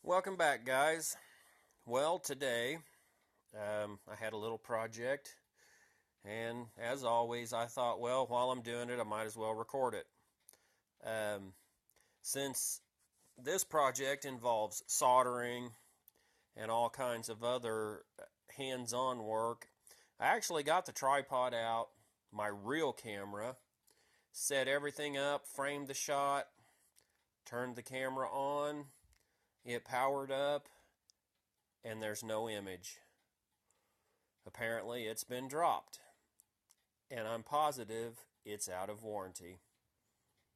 Welcome back, guys. Well, today I had a little project, and as always, I thought, well, while I'm doing it, I might as well record it. Um, since this project involves soldering and all kinds of other hands-on work, I actually got the tripod out, my real camera, set everything up, framed the shot, turned the camera on, it powered up, and there's no image. Apparently, it's been dropped, and I'm positive it's out of warranty.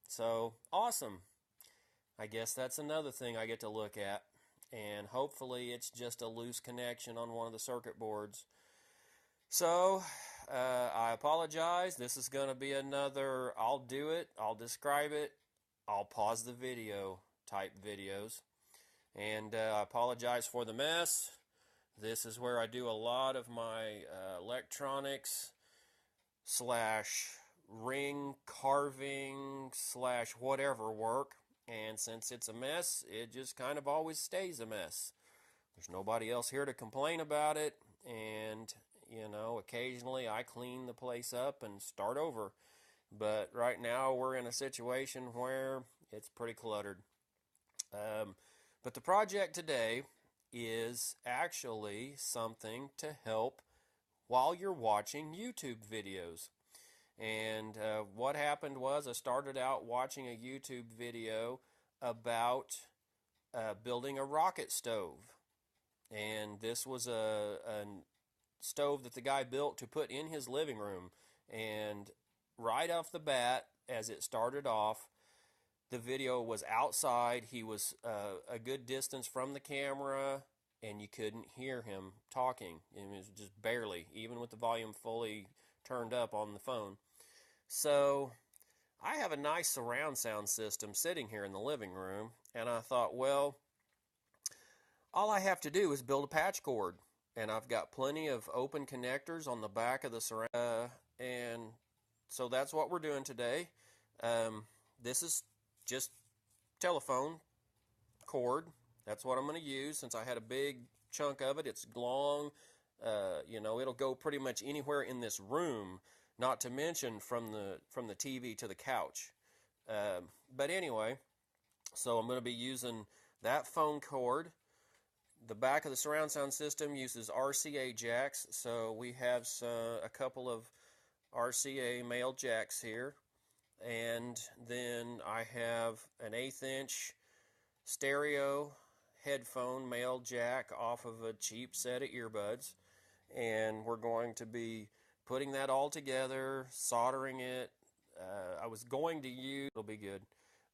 So, awesome. I guess that's another thing I get to look at, and hopefully it's just a loose connection on one of the circuit boards. So, I apologize. This is going to be another I'll do it, I'll describe it, I'll pause the video type videos. And I apologize for the mess. This is where I do a lot of my electronics slash ring carving slash whatever work. And since it's a mess, it just kind of always stays a mess. There's nobody else here to complain about it. And, occasionally I clean the place up and start over. But right now we're in a situation where it's pretty cluttered. But the project today is actually something to help while you're watching YouTube videos. And what happened was I started out watching a YouTube video about building a rocket stove. And this was a stove that the guy built to put in his living room. And right off the bat, as it started off, the video was outside. He was a good distance from the camera, and you couldn't hear him talking. It was just barely, even with the volume fully turned up on the phone. So I have a nice surround sound system sitting here in the living room, and I thought, well, all I have to do is build a patch cord. And I've got plenty of open connectors on the back of the surround. And so that's what we're doing today. This is just telephone cord. That's what I'm going to use since I had a big chunk of it. It's long. It'll go pretty much anywhere in this room, not to mention from the TV to the couch. But anyway, so I'm going to be using that phone cord. The back of the surround sound system uses RCA jacks, so we have a couple of RCA male jacks here. And then I have an 1/8 inch stereo headphone male jack off of a cheap set of earbuds. And we're going to be putting that all together, soldering it. I was going to use, it'll be good.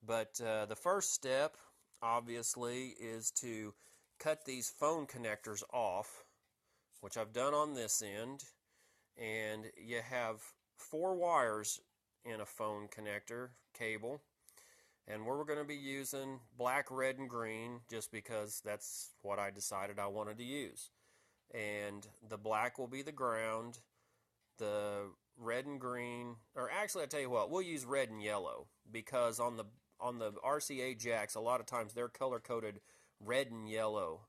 But the first step, obviously, is to cut these phone connectors off, which I've done on this end. And you have 4 wires in a phone connector cable, and we're going to be using black, red, and green just because that's what I decided I wanted to use. And the black will be the ground, the red and green, or actually I tell you what, we'll use red and yellow, because on the RCA jacks a lot of times they're color coded red and yellow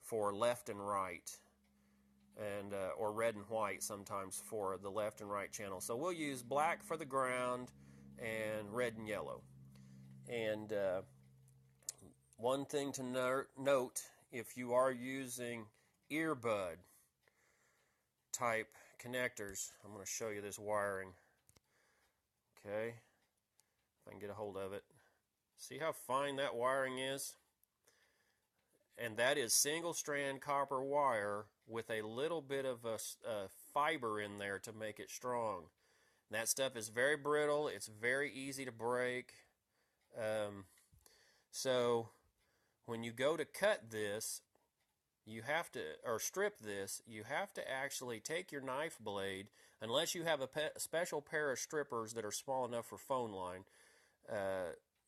for left and right, and or red and white sometimes for the left and right channel. So we'll use black for the ground and red and yellow. And one thing to note, if you are using earbud type connectors, I'm going to show you this wiring. Okay, if I can get a hold of it. See how fine that wiring is? And that is single strand copper wire with a little bit of a fiber in there to make it strong. That stuff is very brittle. It's very easy to break. So when you go to cut this, you have to, or strip this, you have to actually take your knife blade, unless you have a special pair of strippers that are small enough for phone line.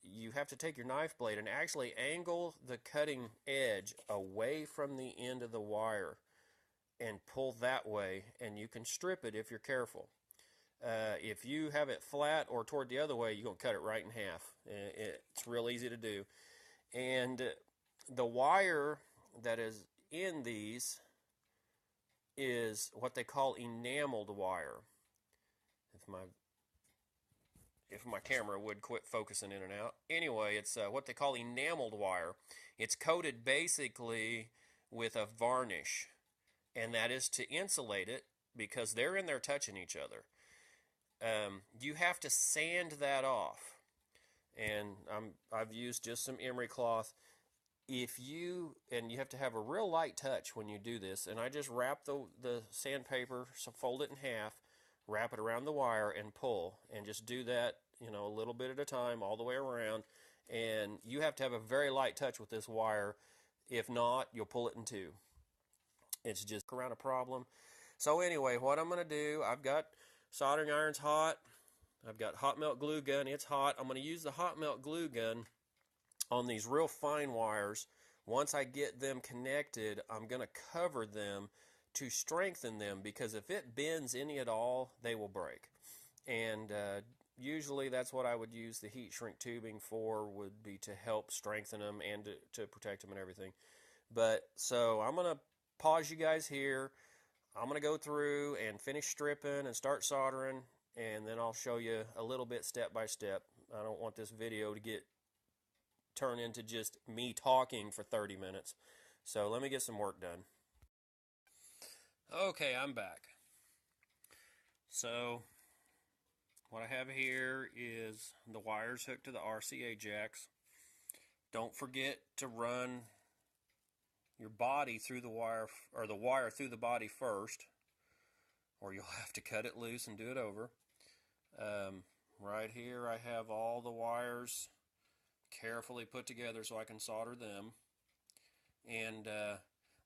You have to take your knife blade and actually angle the cutting edge away from the end of the wire and pull that way, and you can strip it if you're careful. If you have it flat or toward the other way, you're going to cut it right in half. It's real easy to do. And the wire that is in these is what they call enameled wire. If my camera would quit focusing in and out. Anyway, it's what they call enameled wire. It's coated basically with a varnish, and that is to insulate it because they're in there touching each other. You have to sand that off, and I've used just some emery cloth. You have to have a real light touch when you do this, and I just wrap the sandpaper, so fold it in half, wrap it around the wire, and pull, and just do that, a little bit at a time all the way around. And you have to have a very light touch with this wire. If not, you'll pull it in two. It's just around a problem. So anyway, what I'm going to do, I've got soldering irons hot. I've got hot melt glue gun. It's hot. I'm going to use the hot melt glue gun on these real fine wires. Once I get them connected, I'm going to cover them to strengthen them, because if it bends any at all, they will break. And usually that's what I would use the heat shrink tubing for, would be to help strengthen them and to protect them and everything. But so I'm going to pause you guys here. I'm going to go through and finish stripping and start soldering, and then I'll show you a little bit step by step. I don't want this video to turn into just me talking for 30 minutes. So let me get some work done. Okay, I'm back. So what I have here is the wires hooked to the RCA jacks. Don't forget to run your body through the wire, or the wire through the body first, or you'll have to cut it loose and do it over. Right here I have all the wires carefully put together so I can solder them. And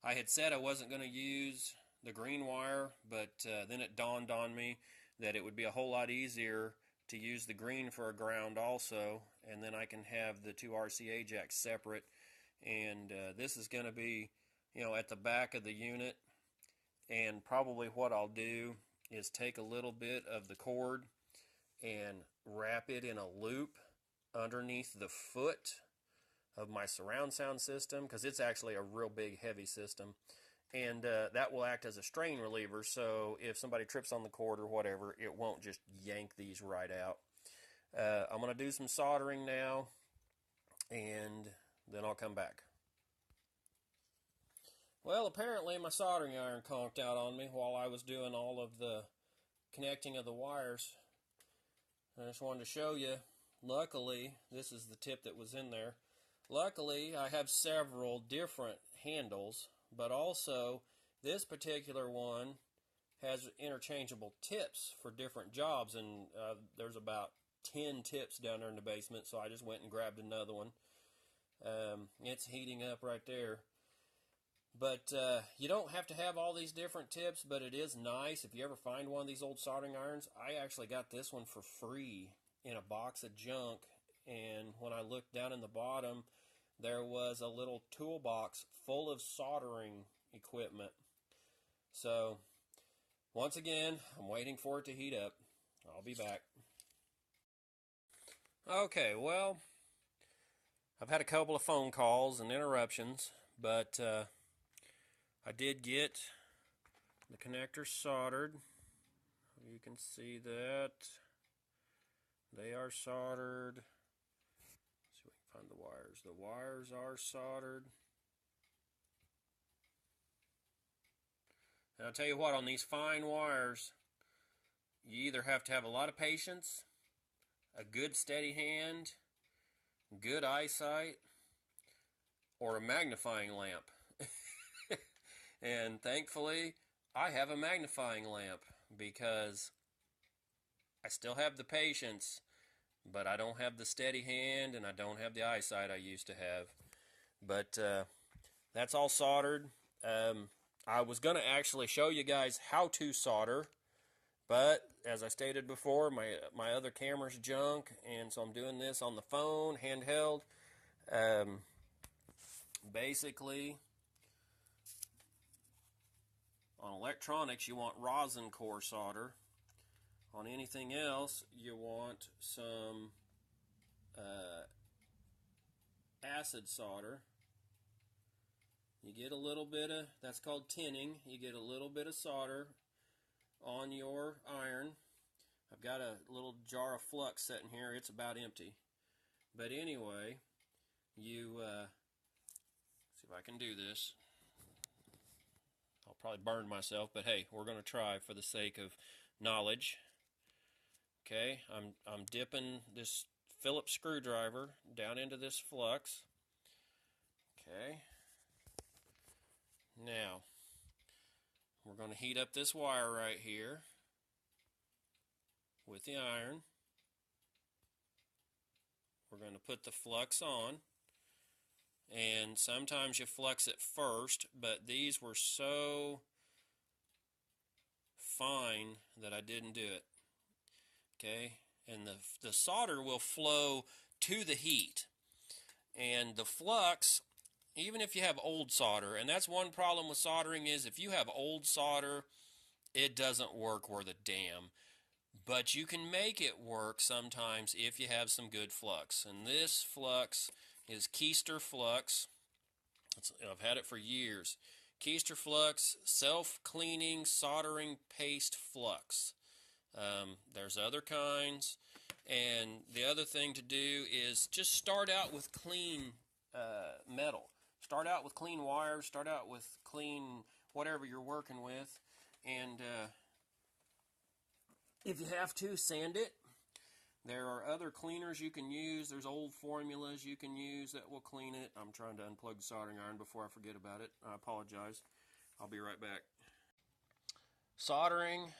I had said I wasn't going to use the green wire, but then it dawned on me that it would be a whole lot easier to use the green for a ground also, and then I can have the two RCA jacks separate. And this is going to be, at the back of the unit. And probably what I'll do is take a little bit of the cord and wrap it in a loop underneath the foot of my surround sound system, because it's actually a real big heavy system, and that will act as a strain reliever, so if somebody trips on the cord or whatever, it won't just yank these right out. I'm going to do some soldering now, and then I'll come back. Well, apparently my soldering iron conked out on me while I was doing all of the connecting of the wires. I just wanted to show you. Luckily, this is the tip that was in there. Luckily, I have several different handles, but also this particular one has interchangeable tips for different jobs, and there's about 10 tips down there in the basement, so I just went and grabbed another one. It's heating up right there. But you don't have to have all these different tips, but it is nice if you ever find one of these old soldering irons. I actually got this one for free in a box of junk, and when I looked down in the bottom, there was a little toolbox full of soldering equipment. So once again, I'm waiting for it to heat up. I'll be back. Okay, well, I've had a couple of phone calls and interruptions, but I did get the connectors soldered. You can see that they are soldered. Let's see if we can find the wires. The wires are soldered. And I'll tell you what, on these fine wires, you either have to have a lot of patience, a good steady hand, good eyesight, or a magnifying lamp. And thankfully, I have a magnifying lamp, because I still have the patience, but I don't have the steady hand, and I don't have the eyesight I used to have. But that's all soldered. I was going to actually show you guys how to solder, but as I stated before, my other camera's junk, and so I'm doing this on the phone, handheld. Basically, on electronics, you want rosin core solder. On anything else, you want some acid solder. you get a little bit of, that's called tinning, you get a little bit of solder on your iron. I've got a little jar of flux sitting here, it's about empty. But anyway, you, see if I can do this. I'll probably burn myself, but hey, we're going to try for the sake of knowledge. Okay, I'm dipping this Phillips screwdriver down into this flux. Okay, now we're going to heat up this wire right here with the iron. We're going to put the flux on, and sometimes you flux it first, but these were so fine that I didn't do it. Okay, and the solder will flow to the heat, and the flux, even if you have old solder, and that's one problem with soldering, is if you have old solder, it doesn't work worth a damn. But you can make it work sometimes if you have some good flux. And this flux is Keister flux. I've had it for years. Keister flux, self-cleaning soldering paste flux. There's other kinds. And the other thing to do is just start out with clean metal. Start out with clean wires. Start out with clean whatever you're working with. And if you have to, sand it. There are other cleaners you can use. There's old formulas you can use that will clean it. I'm trying to unplug the soldering iron before I forget about it. I apologize. I'll be right back. Soldering,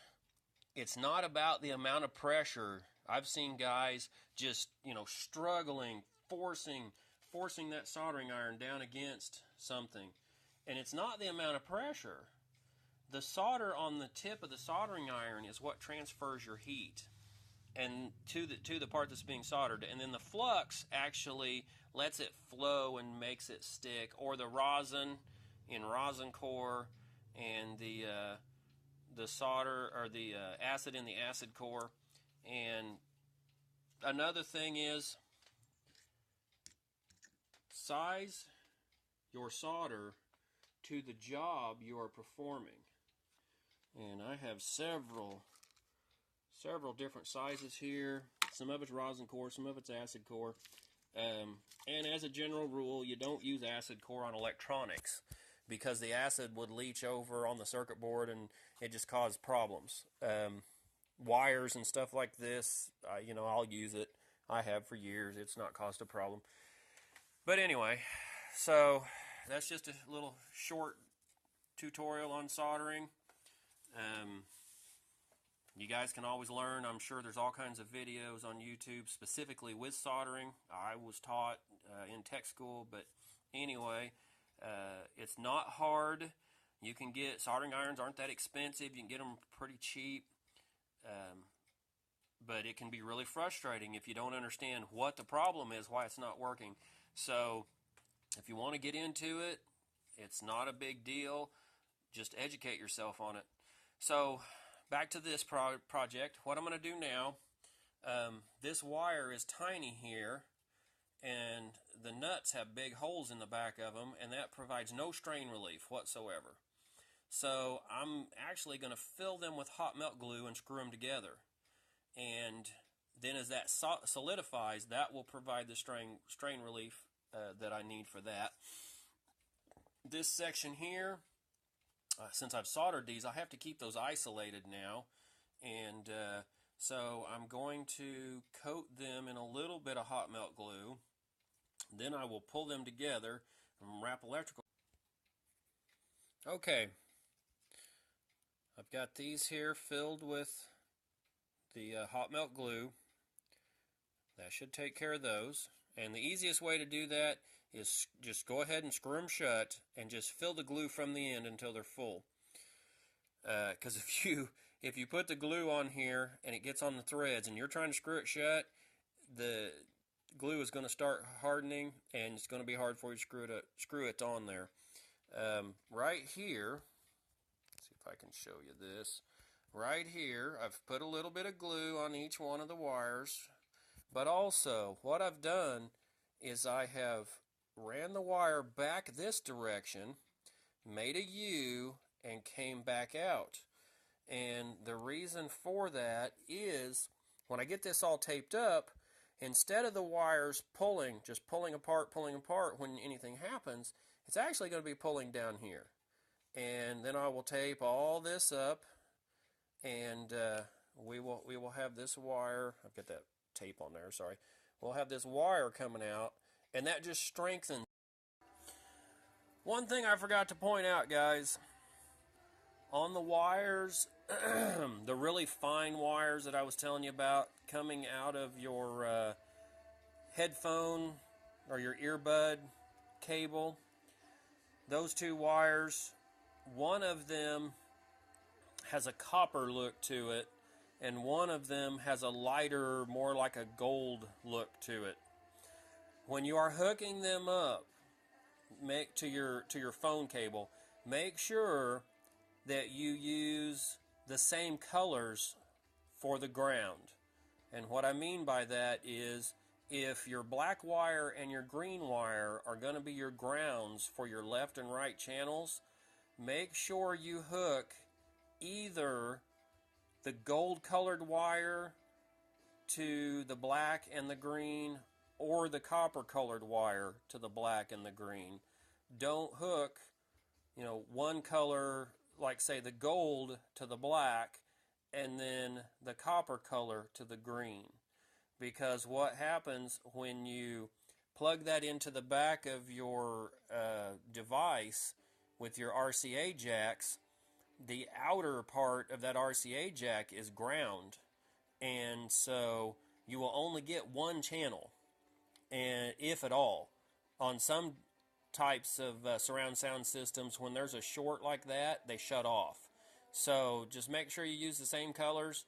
it's not about the amount of pressure. I've seen guys just, struggling, forcing that soldering iron down against something. And it's not the amount of pressure. The solder on the tip of the soldering iron is what transfers your heat and to the part that's being soldered. And then the flux actually lets it flow and makes it stick, or the rosin in rosin core, and the solder or the acid in the acid core. And another thing is size your solder to the job you are performing. And I have several different sizes here. Some of it's rosin core, some of it's acid core. And as a general rule, you don't use acid core on electronics because the acid would leach over on the circuit board and it just caused problems. Wires and stuff like this, I'll use it. I have for years. It's not caused a problem. But anyway, so that's just a little short tutorial on soldering. You guys can always learn. I'm sure there's all kinds of videos on YouTube specifically with soldering. I was taught in tech school, but anyway, it's not hard. You can get soldering irons, aren't that expensive. You can get them pretty cheap, but it can be really frustrating if you don't understand what the problem is, why it's not working. So if you want to get into it, it's not a big deal. Just educate yourself on it. So back to this project. What I'm going to do now, this wire is tiny here, and the nuts have big holes in the back of them, and that provides no strain relief whatsoever. So I'm actually going to fill them with hot melt glue and screw them together. And then as that solidifies, that will provide the strain relief that I need for that. This section here, since I've soldered these, I have to keep those isolated now. And so I'm going to coat them in a little bit of hot melt glue. Then I will pull them together and wrap electrical. Okay, I've got these here filled with the hot melt glue. That should take care of those. And the easiest way to do that is just go ahead and screw them shut and just fill the glue from the end until they're full. Because if you put the glue on here and it gets on the threads and you're trying to screw it shut, the glue is going to start hardening and it's going to be hard for you to screw it on there. Right here, let's see if I can show you this. Right here, I've put a little bit of glue on each one of the wires, but also what I've done is I have ran the wire back this direction made a U, and came back out. And the reason for that is when I get this all taped up, instead of the wires just pulling apart when anything happens, it's actually going to be pulling down here. And then I will tape all this up, and we will have this wire. I've got that tape on there, sorry. We'll have this wire coming out, and that just strengthens. One thing I forgot to point out, guys, on the wires, the really fine wires that I was telling you about coming out of your headphone or your earbud cable, those two wires, one of them has a copper look to it, and one of them has a lighter, more like a gold look to it. When you are hooking them up to your phone cable, make sure that you use the same colors for the ground. And what I mean by that is, if your black wire and your green wire are going to be your grounds for your left and right channels, make sure you hook either the gold colored wire to the black and the green, or the copper colored wire to the black and the green. Don't hook, one color, like say the gold, to the black, and then the copper color to the green. Because what happens when you plug that into the back of your device with your RCA jacks, the outer part of that RCA jack is ground, and so you will only get one channel, and if at all. On some types of surround sound systems, when there's a short like that, they shut off. So just make sure you use the same colors.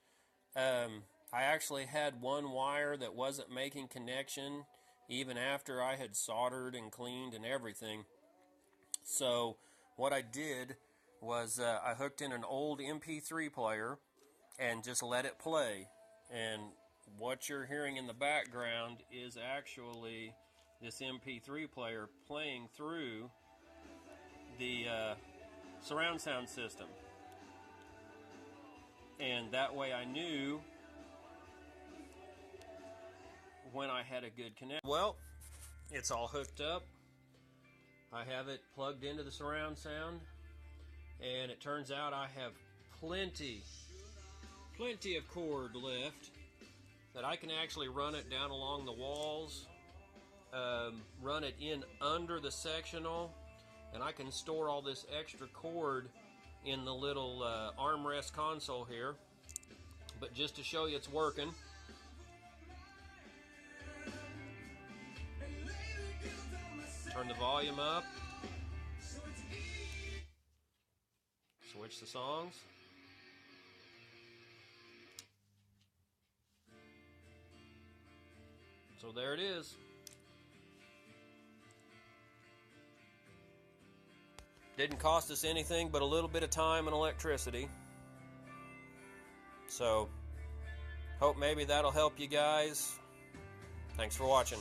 I actually had one wire that wasn't making connection even after I had soldered and cleaned and everything. So what I did was I hooked in an old MP3 player and just let it play. And what you're hearing in the background is actually this MP3 player playing through the surround sound system. And that way I knew when I had a good connection. Well, it's all hooked up. I have it plugged into the surround sound, and it turns out I have plenty of cord left that I can actually run it down along the walls, run it in under the sectional, and I can store all this extra cord in the little armrest console here. But just to show you it's working, turn the volume up, switch the songs. So there it is. Didn't cost us anything but a little bit of time and electricity. So, hope maybe that'll help you guys. Thanks for watching.